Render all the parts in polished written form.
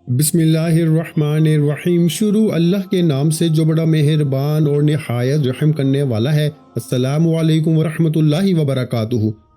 بسم اللہ الرحمن الرحیم۔ شروع اللہ کے نام سے جو بڑا مہربان اور نہایت رحم کرنے والا ہے۔ السلام علیکم ورحمۃ اللہ وبرکاتہ۔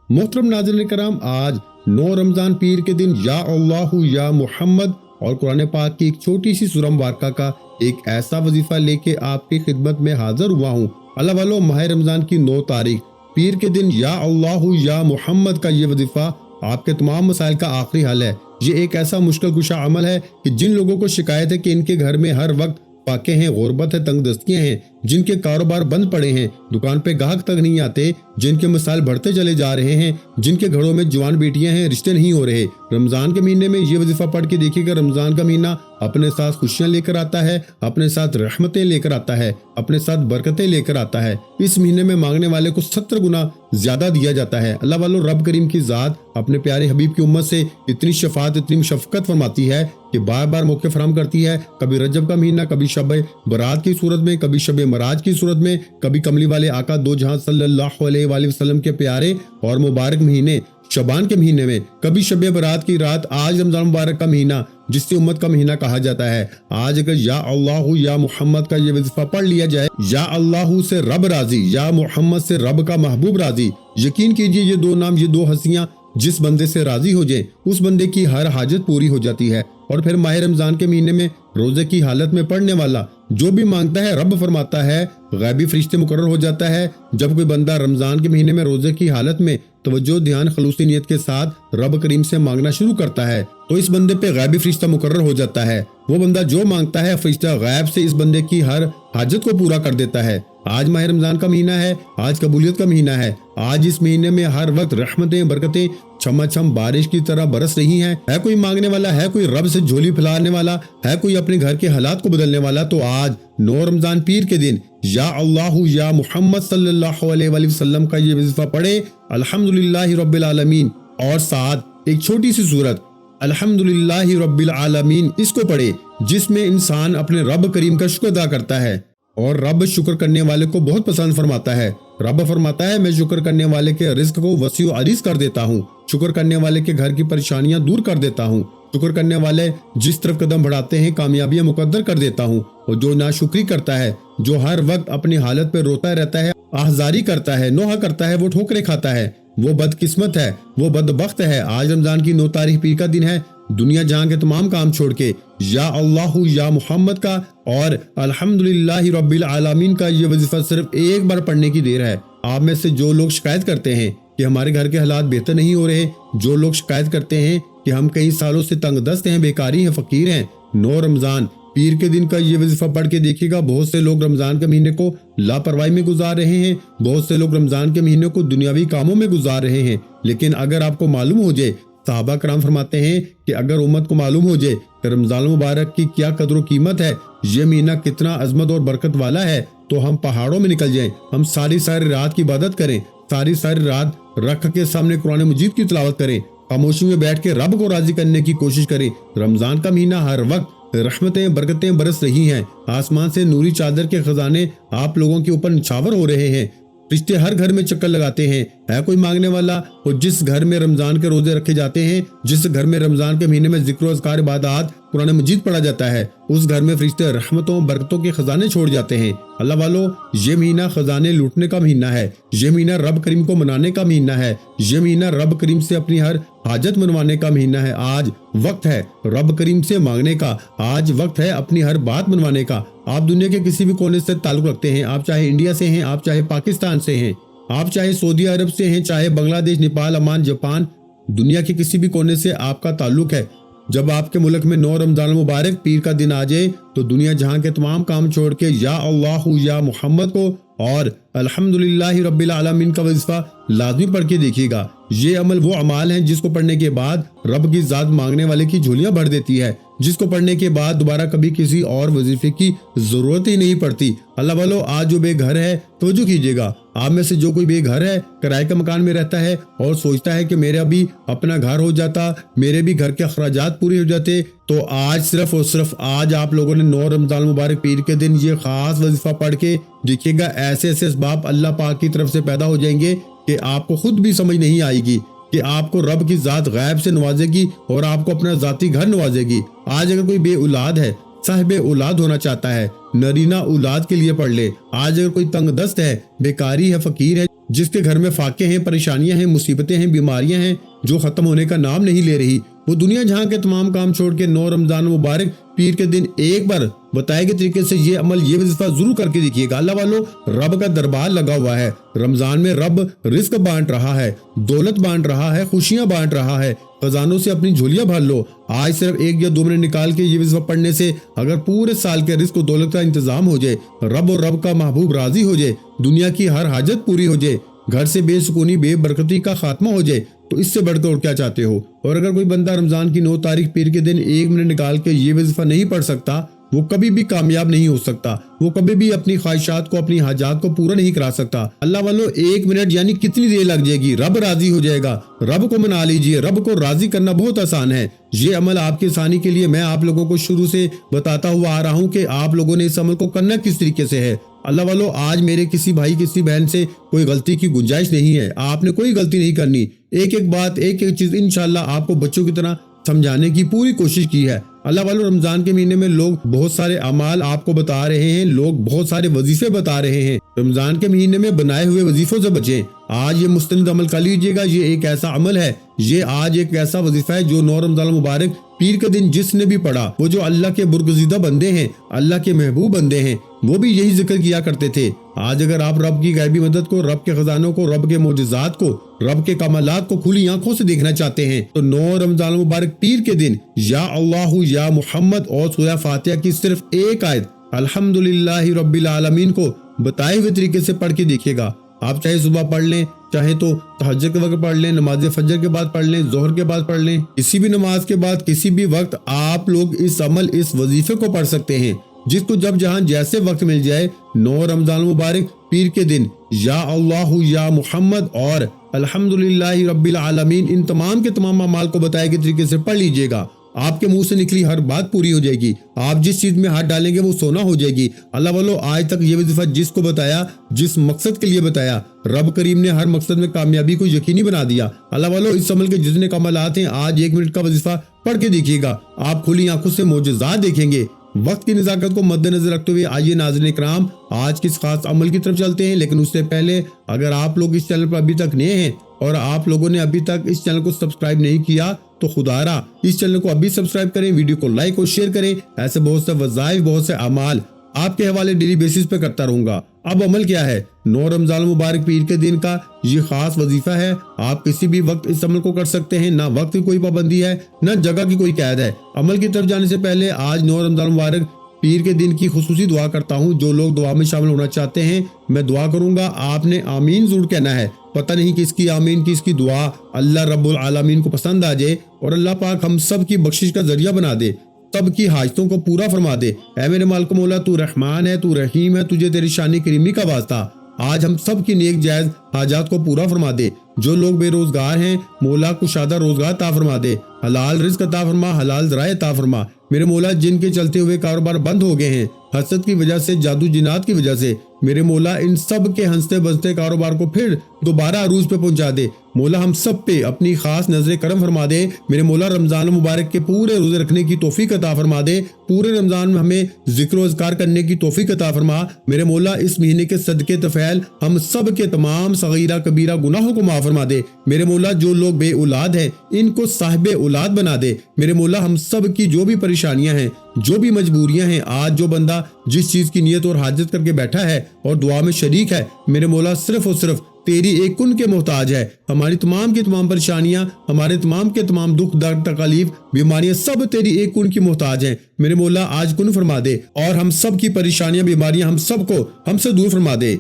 محترم ناظرین کرام، آج 9 رمضان پیر کے دن یا اللہ یا محمد اور قرآن پاک کی ایک چھوٹی سی سورہ مبارکہ کا ایک ایسا وظیفہ لے کے آپ کی خدمت میں حاضر ہوا ہوں۔ اللہ والو، ماہ رمضان کی 9 تاریخ پیر کے دن یا اللہ یا محمد کا یہ وظیفہ آپ کے تمام مسائل کا آخری حل ہے۔ یہ ایک ایسا مشکل کشا عمل ہے کہ جن لوگوں کو شکایت ہے کہ ان کے گھر میں ہر وقت فاقے ہیں، غربت ہے، تنگ دستیاں ہیں، جن کے کاروبار بند پڑے ہیں، دکان پہ گاہک تک نہیں آتے، جن کے مسائل بڑھتے چلے جا رہے ہیں، جن کے گھروں میں جوان بیٹیاں ہیں، رشتے نہیں ہو رہے، رمضان کے مہینے میں یہ وظیفہ پڑھ کے دیکھیے گا۔ رمضان کا مہینہ اپنے ساتھ خوشیاں لے کر آتا ہے، اپنے ساتھ رحمتیں لے کر آتا ہے، اپنے ساتھ برکتیں لے کر آتا ہے۔ اس مہینے میں مانگنے والے کو 70 گنا زیادہ دیا جاتا ہے۔ اللہ والو، رب کریم کی ذات اپنے پیارے حبیب کی امت سے اتنی شفاعت، اتنی شفقت فرماتی ہے کہ بار بار موقع فراہم کرتی ہے۔ کبھی رجب کا مہینہ، کبھی شب برات کی صورت میں، کبھی شب معراج کی صورت میں، کبھی کملی والے آقا دو جہاں صلی اللہ علیہ وآلہ وسلم کے پیارے اور مبارک مہینے شعبان کے مہینے میں، کبھی شب برات کی رات، آج رمضان مبارک کا مہینہ جس سے امت کا مہینہ کہا جاتا ہے۔ آج اگر یا اللہ یا محمد کا یہ وظیفہ پڑھ لیا جائے، یا اللہ سے رب راضی، یا محمد سے رب کا محبوب راضی، یقین کیجئے یہ 2 نام، یہ 2 ہستیاں جس بندے سے راضی ہو جائیں اس بندے کی ہر حاجت پوری ہو جاتی ہے۔ اور پھر ماہ رمضان کے مہینے میں روزے کی حالت میں پڑھنے والا جو بھی مانگتا ہے، رب فرماتا ہے غیبی فرشتے مقرر ہو جاتا ہے۔ جب کوئی بندہ رمضان کے مہینے میں روزے کی حالت میں توجہ، دھیان، خلوصی نیت کے ساتھ رب کریم سے مانگنا شروع کرتا ہے تو اس بندے پہ غیبی فرشتہ مقرر ہو جاتا ہے۔ وہ بندہ جو مانگتا ہے، فرشتہ غیب سے اس بندے کی ہر حاجت کو پورا کر دیتا ہے۔ آج ماہ رمضان کا مہینہ ہے، آج قبولیت کا مہینہ ہے۔ آج اس مہینے میں ہر وقت رحمتیں، برکتیں چھما چھم بارش کی طرح برس رہی ہیں۔ ہے کوئی مانگنے والا، ہے کوئی رب سے جھولی پھیلانے والا، ہے کوئی اپنے گھر کے حالات کو بدلنے والا، تو آج 9 رمضان پیر کے دن یا اللہ یا محمد صلی اللہ علیہ وآلہ وسلم کا یہ وظیفہ پڑھے، الحمدللہ رب العالمین، اور ساتھ ایک چھوٹی سی سورت الحمدللہ رب العالمین اس کو پڑھے، جس میں انسان اپنے رب کریم کا شکر ادا کرتا ہے۔ اور رب شکر کرنے والے کو بہت پسند فرماتا ہے۔ رب فرماتا ہے میں شکر کرنے والے کے رزق کو وسیع و عریض کر دیتا ہوں، شکر کرنے والے کے گھر کی پریشانیاں دور کر دیتا ہوں، شکر کرنے والے جس طرف قدم بڑھاتے ہیں کامیابیاں مقدر کر دیتا ہوں۔ اور جو ناشکری کرتا ہے، جو ہر وقت اپنی حالت پہ روتا رہتا ہے، آہذاری کرتا ہے، نوحہ کرتا ہے، وہ ٹھوکریں کھاتا ہے، وہ بدقسمت ہے، وہ بدبخت ہے۔ آج رمضان کی 9 تاریخ پیر کا دن ہے۔ دنیا جہاں کے تمام کام چھوڑ کے یا اللہ یا محمد کا اور الحمدللہ رب العالمین کا یہ وظیفہ صرف ایک بار پڑھنے کی دیر ہے۔ آپ میں سے جو لوگ شکایت کرتے ہیں کہ ہمارے گھر کے حالات بہتر نہیں ہو رہے، جو لوگ شکایت کرتے ہیں کہ ہم کئی سالوں سے تنگ دست ہیں، بیکاری ہیں، فقیر ہیں، 9 رمضان پیر کے دن کا یہ وظیفہ پڑھ کے دیکھیے گا۔ بہت سے لوگ رمضان کے مہینے کو لاپرواہی میں گزار رہے ہیں، بہت سے لوگ رمضان کے مہینے کو دنیاوی کاموں میں گزار رہے ہیں۔ لیکن اگر آپ کو معلوم ہو جائے، صحابہ کرام فرماتے ہیں کہ اگر امت کو معلوم ہو جائے کہ رمضان مبارک کی کیا قدر و قیمت ہے، یہ مہینہ کتنا عظمت اور برکت والا ہے، تو ہم پہاڑوں میں نکل جائیں، ہم ساری رات کی عبادت کریں، ساری رات رکھ کے سامنے قرآن مجید کی تلاوت کریں، خاموشی میں بیٹھ کے رب کو راضی کرنے کی کوشش کریں۔ رمضان کا مہینہ ہر وقت رحمتیں، برکتیں برس رہی ہیں، آسمان سے نوری چادر کے خزانے آپ لوگوں کے اوپر نچھاور ہو رہے ہیں، رشتے ہر گھر میں چکر لگاتے ہیں۔ ہے کوئی مانگنے والا، اور جس گھر میں رمضان کے روزے رکھے جاتے ہیں، جس گھر میں رمضان کے مہینے میں ذکر و اذکار، عبادات، قرآن مجید پڑھا جاتا ہے، اس گھر میں فرشتے رحمتوں، برکتوں کے خزانے چھوڑ جاتے ہیں۔ اللہ والو، یہ مہینہ خزانے لوٹنے کا مہینہ ہے، یہ مہینہ رب کریم کو منانے کا مہینہ ہے، یہ مہینہ رب کریم سے اپنی ہر حاجت منوانے کا مہینہ ہے۔ آج وقت ہے رب کریم سے مانگنے کا، آج وقت ہے اپنی ہر بات منوانے کا۔ آپ دنیا کے کسی بھی کونے سے تعلق رکھتے ہیں، آپ چاہے انڈیا سے ہیں، آپ چاہے پاکستان سے ہیں، آپ چاہے سعودی عرب سے ہیں، چاہے بنگلہ دیش، نیپال، عمان، جاپان، دنیا کے کسی بھی کونے سے آپ کا تعلق ہے، جب آپ کے ملک میں 9 رمضان مبارک پیر کا دن آ جائے تو دنیا جہاں کے تمام کام چھوڑ کے یا اللہ یا محمد کو اور الحمدللہ رب العالمین کا وظیفہ لازمی پڑھ کے دیکھیے گا۔ یہ عمل وہ اعمال ہیں جس کو پڑھنے کے بعد رب کی ذات مانگنے والے کی جھولیاں بھر دیتی ہے، جس کو پڑھنے کے بعد دوبارہ کبھی کسی اور وظیفے کی ضرورت ہی نہیں پڑتی۔ اللہ والو، آج جو بے گھر ہے توجہ کیجیے گا۔ آپ میں سے جو کوئی بے گھر ہے، کرائے کا مکان میں رہتا ہے اور سوچتا ہے کہ میرا بھی اپنا گھر ہو جاتا، میرے بھی گھر کے اخراجات پورے ہو جاتے، تو آج صرف اور صرف آج آپ لوگوں نے 9 رمضان مبارک پیر کے دن یہ خاص وظیفہ پڑھ کے دیکھیے گا، ایسے ایسے اسباب اللہ پاک کی طرف سے پیدا ہو جائیں گے کہ آپ کو خود بھی سمجھ نہیں آئے گی کہ آپ کو رب کی ذات غیب سے نوازے گی اور آپ کو اپنا ذاتی گھر نوازے گی۔ آج اگر کوئی بے اولاد ہے، صاحب اولاد ہونا چاہتا ہے، نرینہ اولاد کے لیے پڑھ لے۔ آج اگر کوئی تنگ دست ہے، بیکاری ہے، فقیر ہے، جس کے گھر میں فاقے ہیں، پریشانیاں ہیں، مصیبتیں ہیں، بیماریاں ہیں جو ختم ہونے کا نام نہیں لے رہی، وہ دنیا جہاں کے تمام کام چھوڑ کے 9 رمضان مبارک پیر کے دن ایک بار بتائے گئے طریقے سے یہ عمل، یہ وظیفہ ضرور کر کے دیکھیے گا۔ اللہ والوں، رب کا دربار لگا ہوا ہے۔ رمضان میں رب رزق بانٹ رہا ہے، دولت بانٹ رہا ہے، خوشیاں بانٹ رہا ہے۔ خزانوں سے اپنی جھولیاں بھر لو۔ آج صرف 1 یا 2 منٹ نکال کے یہ وظیفہ پڑھنے سے اگر پورے سال کے رزق و دولت کا انتظام ہو جائے، رب اور رب کا محبوب راضی ہو جائے، دنیا کی ہر حاجت پوری ہو جائے، گھر سے بے سکونی، بے برکتی کا خاتمہ ہو جائے، تو اس سے بڑھ کر کیا چاہتے ہو؟ اور اگر کوئی بندہ رمضان کی 9 تاریخ پیر کے دن 1 منٹ نکال کے یہ وظیفہ نہیں پڑھ سکتا، وہ کبھی بھی کامیاب نہیں ہو سکتا، وہ کبھی بھی اپنی خواہشات کو، اپنی حاجات کو پورا نہیں کرا سکتا۔ اللہ والوں، 1 منٹ یعنی کتنی دیر لگ جائے گی؟ رب راضی ہو جائے گا۔ رب کو منا لیجئے۔ رب کو راضی کرنا بہت آسان ہے۔ یہ عمل آپ کی آسانی کے لیے میں آپ لوگوں کو شروع سے بتاتا ہوا آ رہا ہوں کہ آپ لوگوں نے اس عمل کو کرنا کس طریقے سے ہے۔ اللہ والوں، آج میرے کسی بھائی، کسی بہن سے کوئی غلطی کی گنجائش نہیں ہے۔ آپ نے کوئی غلطی نہیں کرنی۔ ایک ایک بات، ایک ایک چیز انشاءاللہ آپ کو بچوں کی طرح سمجھانے کی پوری کوشش کی ہے۔ اللہ والوں، رمضان کے مہینے میں لوگ بہت سارے اعمال آپ کو بتا رہے ہیں، لوگ بہت سارے وظیفے بتا رہے ہیں۔ رمضان کے مہینے میں بنائے ہوئے وظیفوں سے بچیں۔ آج یہ مستند عمل کر لیجئے گا۔ یہ ایک ایسا عمل ہے، یہ آج ایک ایسا وظیفہ ہے جو 9 رمضان مبارک پیر کے دن جس نے بھی پڑھا، وہ جو اللہ کے برگزیدہ بندے ہیں، اللہ کے محبوب بندے ہیں، وہ بھی یہی ذکر کیا کرتے تھے۔ آج اگر آپ رب کی غیبی مدد کو، رب کے خزانوں کو، رب کے معجزات کو، رب کے کمالات کو کھلی آنکھوں سے دیکھنا چاہتے ہیں تو 9 رمضان مبارک پیر کے دن یا اللہ یا محمد اور سورہ فاتحہ کی صرف ایک آیت الحمدللہ رب العالمین کو بتائے ہوئے طریقے سے پڑھ کے دیکھیے گا۔ آپ چاہے صبح پڑھ لیں، چاہے تو تہجد کے وقت پڑھ لیں، نماز فجر کے بعد پڑھ لیں، ظہر کے بعد پڑھ لیں، کسی بھی نماز کے بعد کسی بھی وقت آپ لوگ اس عمل، اس وظیفے کو پڑھ سکتے ہیں، جس کو جب جہاں جیسے وقت مل جائے 9 رمضان مبارک پیر کے دن یا اللہ یا محمد اور الحمدللہ رب العالمین ان تمام کے تمام اعمال کو بتائے گئے طریقے سے پڑھ لیجئے گا۔ آپ کے منہ سے نکلی ہر بات پوری ہو جائے گی۔ آپ جس چیز میں ہاتھ ڈالیں گے وہ سونا ہو جائے گی۔ اللہ والوں، آج تک یہ وظیفہ جس کو بتایا، جس مقصد کے لیے بتایا، رب کریم نے ہر مقصد میں کامیابی کو یقینی بنا دیا۔ اللہ والوں، اس عمل کے جتنے کمالات ہیں، آج 1 منٹ کا وظیفہ پڑھ کے دیکھیے گا، آپ کھلی آنکھوں سے معجزات دیکھیں گے۔ وقت کی نزاکت کو مد نظر رکھتے ہوئے آئیے ناظرین اکرام، آج کس خاص عمل کی طرف چلتے ہیں۔ لیکن اس سے پہلے اگر آپ لوگ اس چینل پر ابھی تک نئے ہیں اور آپ لوگوں نے ابھی تک اس چینل کو سبسکرائب نہیں کیا تو خدا را اس چینل کو ابھی سبسکرائب کریں، ویڈیو کو لائک اور شیئر کریں۔ ایسے بہت سے وظائف، بہت سے اعمال آپ کے حوالے ڈیلی بیسس پہ کرتا رہوں گا۔ اب عمل کیا ہے؟ 9 رمضان مبارک پیر کے دن کا یہ خاص وظیفہ ہے۔ آپ کسی بھی وقت اس عمل کو کر سکتے ہیں، نہ وقت کی کوئی پابندی ہے، نہ جگہ کی کوئی قید ہے۔ عمل کی طرف جانے سے پہلے آج 9 رمضان مبارک پیر کے دن کی خصوصی دعا کرتا ہوں۔ جو لوگ دعا میں شامل ہونا چاہتے ہیں، میں دعا کروں گا، آپ نے آمین ضرور کہنا ہے۔ پتہ نہیں کس کی آمین، کس کی دعا اللہ رب العالمین کو پسند آ جائے اور اللہ پاک ہم سب کی بخشش کا ذریعہ بنا دے، سب کی حاجتوں کو پورا فرما دے۔ اے میرے مالک مولا، تو رحمان ہے، تو رحیم ہے، تجھے تیری شان کریمی کا واسطہ، آج ہم سب کی نیک جائز حاجات کو پورا فرما دے۔ جو لوگ بے روزگار ہیں، مولا کشادہ روزگار عطا فرما دے، حلال رزق عطا فرما، حلال ذرائع عطا فرما۔ میرے مولا، جن کے چلتے ہوئے کاروبار بند ہو گئے ہیں حسد کی وجہ سے، جادو جنات کی وجہ سے، میرے مولا ان سب کے ہنستے بستے کاروبار کو پھر دوبارہ عروج پہ پہنچا دے۔ مولا ہم سب پہ اپنی خاص نظر کرم فرما دے۔ میرے مولا، رمضان مبارک کے پورے روزے رکھنے کی توفیق عطا فرما دے۔ پورے رمضان میں ہمیں ذکر و اذکار کرنے کی توفیق عطا فرما۔ میرے مولا، اس مہینے کے صدقے طفیل ہم سب کے تمام صغیرہ کبیرہ گناہوں کو معاف فرما دے۔ میرے مولا، جو لوگ بے اولاد ہیں ان کو صاحب اولاد بنا دے۔ میرے مولا، ہم سب کی جو بھی پریشانیاں ہیں، جو بھی مجبوریاں ہیں، آج جو بندہ جس چیز کی نیت اور حاجت کر کے بیٹھا ہے اور دعا میں شریک ہے، میرے مولا صرف اور صرف تیری ایک کن کے محتاج ہے۔ ہماری تمام کی تمام پریشانیاں، ہمارے تمام کے تمام دکھ درد تکالیف بیماریاں سب تیری ایک کن کی محتاج ہیں۔ میرے مولا، آج کن فرما دے اور ہم سب کی پریشانیاں، بیماریاں ہم سب کو ہم سے دور فرما دے۔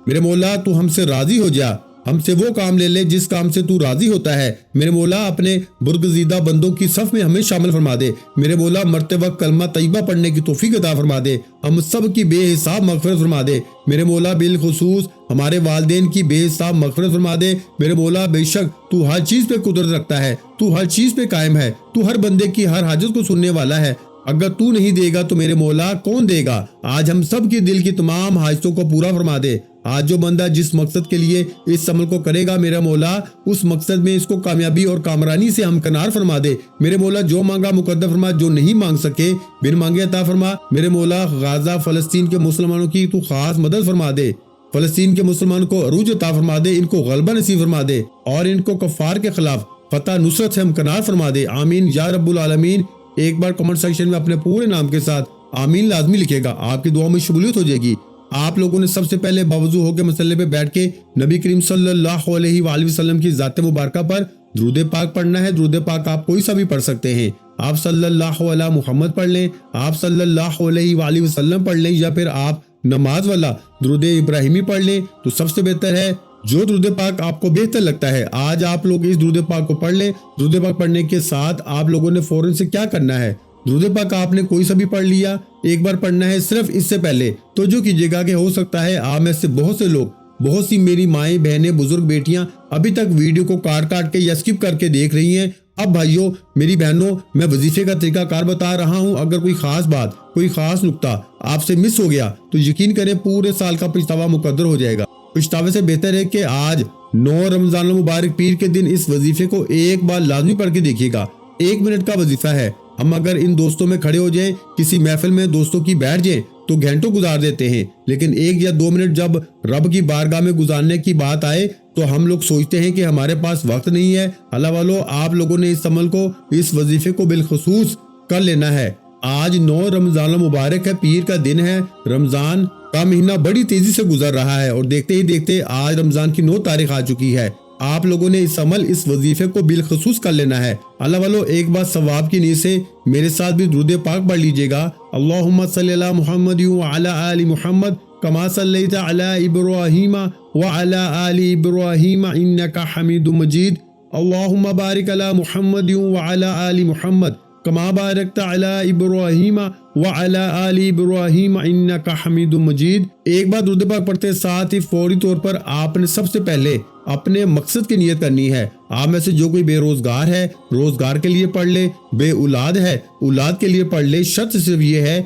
میرے مولا، تو ہم سے راضی ہو جا، ہم سے وہ کام لے لے جس کام سے تو راضی ہوتا ہے۔ میرے مولا، اپنے برگزیدہ بندوں کی صف میں ہمیں شامل فرما دے۔ میرے مولا، مرتے وقت کلمہ طیبہ پڑھنے کی توفیق عطا فرما دے۔ ہم سب کی بے حساب مغفرت فرما دے۔ میرے مولا، بالخصوص ہمارے والدین کی بے حساب مغفرت فرما دے۔ میرے مولا، بے شک تو ہر چیز پہ قدرت رکھتا ہے، تو ہر چیز پہ قائم ہے، تو ہر بندے کی ہر حاجت کو سننے والا ہے۔ اگر تو نہیں دے گا تو میرے مولا کون دے گا؟ آج ہم سب کے دل کی تمام حاجتوں کو پورا فرما دے۔ آج جو بندہ جس مقصد کے لیے اس عمل کو کرے گا میرا مولا اس مقصد میں اس کو کامیابی اور کامرانی سے ہمکنار فرما دے۔ میرے مولا جو مانگا مقدر فرما، جو نہیں مانگ سکے بن مانگے عطا فرما۔ میرے مولا غزہ فلسطین کے مسلمانوں کی تو خاص مدد فرما دے۔ فلسطین کے مسلمانوں کو عروج عطا فرما دے، ان کو غلبہ نصیب فرما دے اور ان کو کفار کے خلاف فتح نصرت سے ہمکنار فرما دے۔ آمین یا رب العالمین۔ ایک بار کمنٹ سیکشن میں اپنے پورے نام کے ساتھ آمین لازمی لکھے گا، آپ کی دعا میں شمولیت ہو جائے گی۔ آپ لوگوں نے سب سے پہلے باوضو ہو کے مسلے پہ بیٹھ کے نبی کریم صلی اللہ علیہ وآلہ وسلم کی ذات مبارکہ پر درود پاک پڑھنا ہے۔ درود پاک آپ کوئی سا بھی پڑھ سکتے ہیں، آپ صلی اللہ علیہ محمد پڑھ لیں، آپ صلی اللہ علیہ وآلہ وسلم پڑھ لیں، یا پھر آپ نماز والا درود ابراہیمی پڑھ لیں تو سب سے بہتر ہے۔ جو درود پاک آپ کو بہتر لگتا ہے آج آپ لوگ اس درود پاک کو پڑھ لیں۔ درود پاک پڑھنے کے ساتھ آپ لوگوں نے فوراً سے کیا کرنا ہے، درود پاک آپ نے کوئی سا بھی پڑھ لیا، ایک بار پڑھنا ہے۔ صرف اس سے پہلے تو جو کیجیے گا کہ ہو سکتا ہے آپ میں سے بہت سے لوگ، بہت سی میری مائیں بہنیں بزرگ بیٹیاں ابھی تک ویڈیو کو کاٹ کے یا اسکپ کر کے دیکھ رہی ہیں۔ اب بھائیوں میری بہنوں، میں وظیفے کا طریقہ کار بتا رہا ہوں، اگر کوئی خاص بات، کوئی خاص نقطہ آپ سے مس ہو گیا تو یقین کریں پورے سال کا پچھتاوا مقدر ہو جائے گا۔ پچھتاوے سے بہتر ہے کہ آج 9 رمضان المبارک پیر کے دن اس وظیفے کو ایک بار لازمی پڑھ کے دیکھیے گا۔ 1 منٹ کا وظیفہ ہے، ہم اگر ان دوستوں میں کھڑے ہو جائیں، کسی محفل میں دوستوں کی بیٹھ جائیں تو گھنٹوں گزار دیتے ہیں، لیکن 1 یا 2 منٹ جب رب کی بارگاہ میں گزارنے کی بات آئے تو ہم لوگ سوچتے ہیں کہ ہمارے پاس وقت نہیں ہے۔ اللہ والو، آپ لوگوں نے اس عمل کو، اس وظیفے کو بالخصوص کر لینا ہے۔ آج 9 رمضان المبارک ہے، پیر کا دن ہے، رمضان کا مہینہ بڑی تیزی سے گزر رہا ہے اور دیکھتے ہی دیکھتے آج رمضان کی 9 تاریخ آ چکی ہے۔ آپ لوگوں نے اس عمل، اس وظیفے کو بالخصوص کر لینا ہے۔ اللہ والو، ایک بار ثواب کی نیت سے میرے ساتھ بھی درود پاک پڑھ لیجئے گا۔ اللہم صلی علی محمد وعلی آل محمد کما صلیت علی ابراہیم وعلی آل ابراہیم انک حمید مجید۔ اللہم بارک علی محمد وعلی آل محمد کما بارکت علی ابراہیم وعلی آل ابراہیم انک حمید مجید۔ ایک بار درود پاک پڑھتے ساتھ ہی فوری طور پر آپ نے سب سے پہلے اپنے مقصد کی نیت کرنی ہے۔ آپ میں سے جو کوئی بے روزگار ہے روزگار کے لیے پڑھ لے، بے اولاد ہے اولاد کے لیے پڑھ لے۔ شرط صرف یہ ہے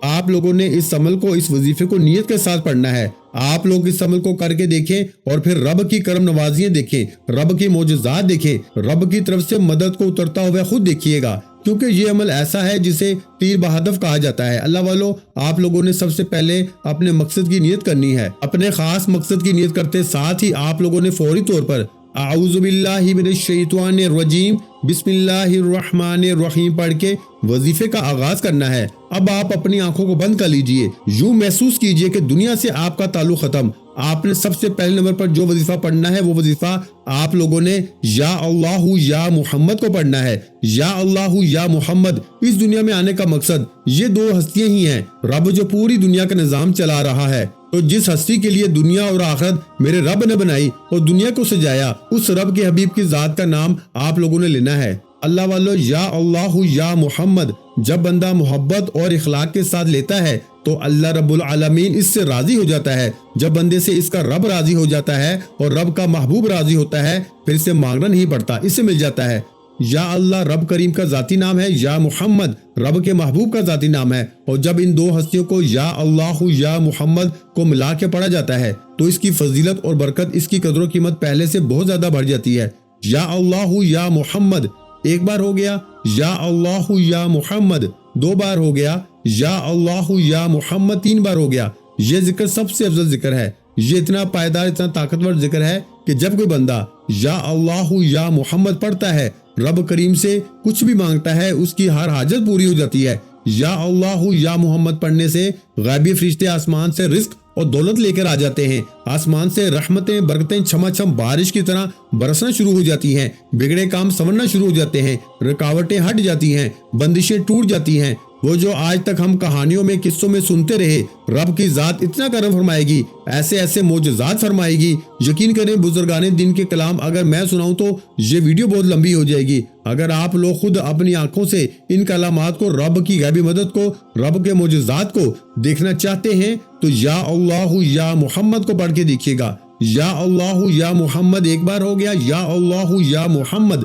آپ لوگوں نے اس عمل کو، اس وظیفے کو نیت کے ساتھ پڑھنا ہے۔ آپ لوگ اس عمل کو کر کے دیکھیں اور پھر رب کی کرم نوازیاں دیکھیں، رب کی معجزات دیکھیں، رب کی طرف سے مدد کو اترتا ہوا خود دیکھیے گا، کیونکہ یہ عمل ایسا ہے جسے تیر بہدف کہا جاتا ہے۔ اللہ والو، آپ لوگوں نے سب سے پہلے اپنے مقصد کی نیت کرنی ہے۔ اپنے خاص مقصد کی نیت کرتے ساتھ ہی آپ لوگوں نے فوری طور پر اعوذ باللہ من الشیطان الرجیم بسم اللہ الرحمن الرحیم پڑھ کے وظیفے کا آغاز کرنا ہے۔ اب آپ اپنی آنکھوں کو بند کر لیجئے، یوں محسوس کیجئے کہ دنیا سے آپ کا تعلق ختم۔ آپ نے سب سے پہلے نمبر پر جو وظیفہ پڑھنا ہے وہ وظیفہ آپ لوگوں نے یا اللہ یا محمد کو پڑھنا ہے۔ یا اللہ یا محمد، اس دنیا میں آنے کا مقصد یہ 2 ہستیاں ہی ہیں، رب جو پوری دنیا کا نظام چلا رہا ہے، تو جس ہستی کے لیے دنیا اور آخرت میرے رب نے بنائی اور دنیا کو سجایا، اس رب کے حبیب کی ذات کا نام آپ لوگوں نے لینا ہے۔ اللہ والو، یا اللہ یا محمد جب بندہ محبت اور اخلاق کے ساتھ لیتا ہے تو اللہ رب العالمین اس سے راضی ہو جاتا ہے۔ جب بندے سے اس کا رب راضی ہو جاتا ہے اور رب کا محبوب راضی ہوتا ہے، پھر اسے مانگنا نہیں پڑتا، اس سے مل جاتا ہے۔ یا اللہ رب کریم کا ذاتی نام ہے، یا محمد رب کے محبوب کا ذاتی نام ہے، اور جب ان 2 ہستیوں کو یا اللہ یا محمد کو ملا کے پڑھا جاتا ہے تو اس کی فضیلت اور برکت، اس کی قدر و قیمت پہلے سے بہت زیادہ بڑھ جاتی ہے۔ یا اللہ یا محمد ایک بار ہو گیا، یا اللہ یا محمد 2 بار ہو گیا، یا اللہ یا محمد 3 بار ہو گیا۔ یہ ذکر سب سے افضل ذکر ہے، یہ اتنا پائیدار، اتنا طاقتور ذکر ہے کہ جب کوئی بندہ یا اللہ یا محمد پڑھتا ہے، رب کریم سے کچھ بھی مانگتا ہے، اس کی ہر حاجت پوری ہو جاتی ہے۔ یا اللہ یا محمد پڑھنے سے غیبی فرشتے آسمان سے رزق اور دولت لے کر آ جاتے ہیں، آسمان سے رحمتیں برکتیں چھما چھم بارش کی طرح برسنا شروع ہو جاتی ہیں، بگڑے کام سنورنا شروع ہو جاتے ہیں، رکاوٹیں ہٹ جاتی ہیں، بندشیں ٹوٹ جاتی ہیں۔ وہ جو آج تک ہم کہانیوں میں، قصوں میں سنتے رہے، رب کی ذات اتنا کرم فرمائے گی، ایسے ایسے معجزات فرمائے گی، یقین کریں بزرگان دین کے کلام اگر میں سناؤں تو یہ ویڈیو بہت لمبی ہو جائے گی۔ اگر آپ لوگ خود اپنی آنکھوں سے ان کلامات کو، رب کی غیبی مدد کو، رب کے معجزات کو دیکھنا چاہتے ہیں تو یا اللہ یا محمد کو پڑھ کے دیکھیے گا۔ یا اللہ یا محمد ایک بار ہو گیا، یا اللہ یا محمد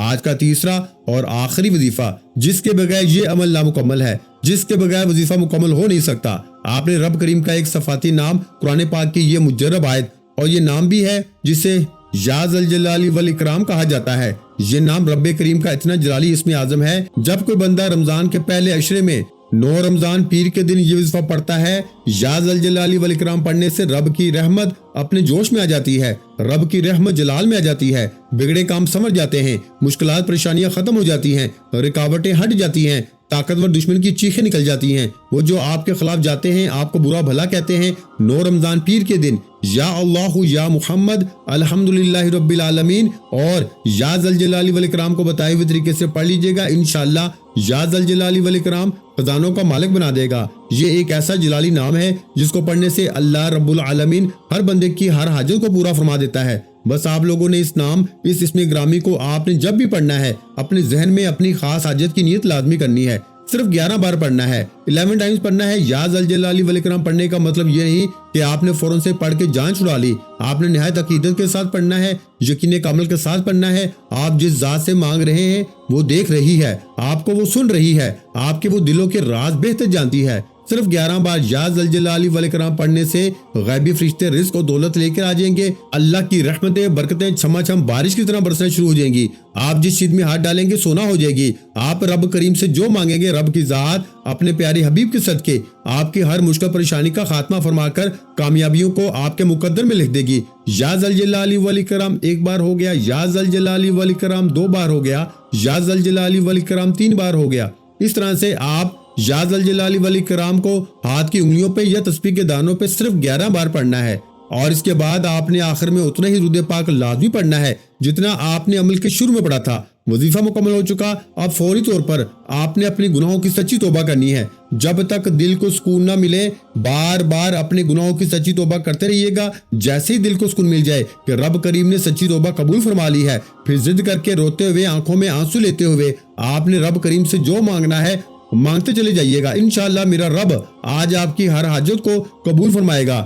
آج کا تیسرا اور آخری وظیفہ جس کے بغیر یہ عمل نامکمل ہے، جس کے بغیر وظیفہ مکمل ہو نہیں سکتا۔ آپ نے رب کریم کا ایک صفاتی نام قرآن پاک کی یہ مجرب آیت اور یہ نام بھی ہے جسے یا ذوالجلال والاکرام کہا جاتا ہے۔ یہ نام رب کریم کا اتنا جلالی اسم اعظم ہے، جب کوئی بندہ رمضان کے پہلے عشرے میں 9 رمضان پیر کے دن یہ وظیفہ پڑھتا ہے، یا ذوالجلال والاکرام پڑھنے سے رب کی رحمت اپنے جوش میں آ جاتی ہے، رب کی رحمت جلال میں آ جاتی ہے، بگڑے کام سمجھ جاتے ہیں، مشکلات پریشانیاں ختم ہو جاتی ہیں، رکاوٹیں ہٹ جاتی ہیں، طاقتور دشمن کی چیخیں نکل جاتی ہیں۔ وہ جو آپ کے خلاف جاتے ہیں، آپ کو برا بھلا کہتے ہیں، 9 رمضان پیر کے دن یا اللہ یا محمد الحمدللہ رب العالمین اور یا ذوالجلال والاکرام کو بتائے ہوئے طریقے سے پڑھ لیجئے گا، انشاءاللہ یا ذوالجلال والاکرام خزانوں کا مالک بنا دے گا۔ یہ ایک ایسا جلالی نام ہے جس کو پڑھنے سے اللہ رب العالمین ہر بندے کی ہر حاجت کو پورا فرما دیتا ہے۔ بس آپ لوگوں نے اس نام، اس اسم گرامی کو آپ نے جب بھی پڑھنا ہے، اپنے ذہن میں اپنی خاص حاجت کی نیت لازمی کرنی ہے۔ صرف 11 بار پڑھنا ہے، 11 ٹائمز پڑھنا ہے۔ یا ذوالجلال والاکرام پڑھنے کا مطلب یہ نہیں کہ آپ نے فوراً سے پڑھ کے جان چھڑا لی۔ آپ نے نہایت عقیدت کے ساتھ پڑھنا ہے، یقین کامل کے ساتھ پڑھنا ہے۔ آپ جس ذات سے مانگ رہے ہیں وہ دیکھ رہی ہے، آپ کو وہ سن رہی ہے، آپ کے وہ دلوں کے راز بہتر جانتی ہے۔ صرف 11 بار یا ذوالجلال والاکرام پڑھنے سے غیبی فرشتے رزق و دولت لے کر آ جائیں گے، اللہ کی رحمتیں برکتیں چھما چھم بارش کی طرح برسنا شروع ہو جائیں گی۔ آپ جس چیز میں ہاتھ ڈالیں گے سونا ہو جائے گی۔ آپ رب کریم سے جو مانگیں گے، رب کی ذات اپنے پیارے حبیب کے صدقے آپ کی ہر مشکل پریشانی کا خاتمہ فرما کر کامیابیوں کو آپ کے مقدر میں لکھ دے گی۔ یا ذوالجلال والاکرام 1 بار ہو گیا، یا ذوالجلال والاکرام 2 بار ہو گیا، یا ذوالجلال والاکرام 3 بار ہو گیا۔ اس طرح سے آپ یا ذوالجلال والاکرام کو ہاتھ کی انگلیوں پہ یا تسبیح کے دانوں پہ صرف 11 بار پڑھنا ہے، اور اس کے بعد آپ نے آخر میں اتنا ہی درود پاک لازمی پڑھنا ہے جتنا آپ نے عمل کے شروع میں پڑھا تھا۔ وظیفہ مکمل ہو چکا، اب فوری طور پر آپ نے اپنے گناہوں کی سچی توبہ کرنی ہے۔ جب تک دل کو سکون نہ ملے، بار بار اپنے گناہوں کی سچی توبہ کرتے رہیے گا۔ جیسے ہی دل کو سکون مل جائے کہ رب کریم نے سچی توبہ قبول فرما لی ہے، پھر ضد کر کے روتے ہوئے، آنکھوں میں آنسو لیتے ہوئے آپ نے رب کریم سے جو مانگنا ہے مانگتے چلے جائیے گا۔ انشاءاللہ میرا رب آج آپ کی ہر حاجت کو قبول فرمائے گا۔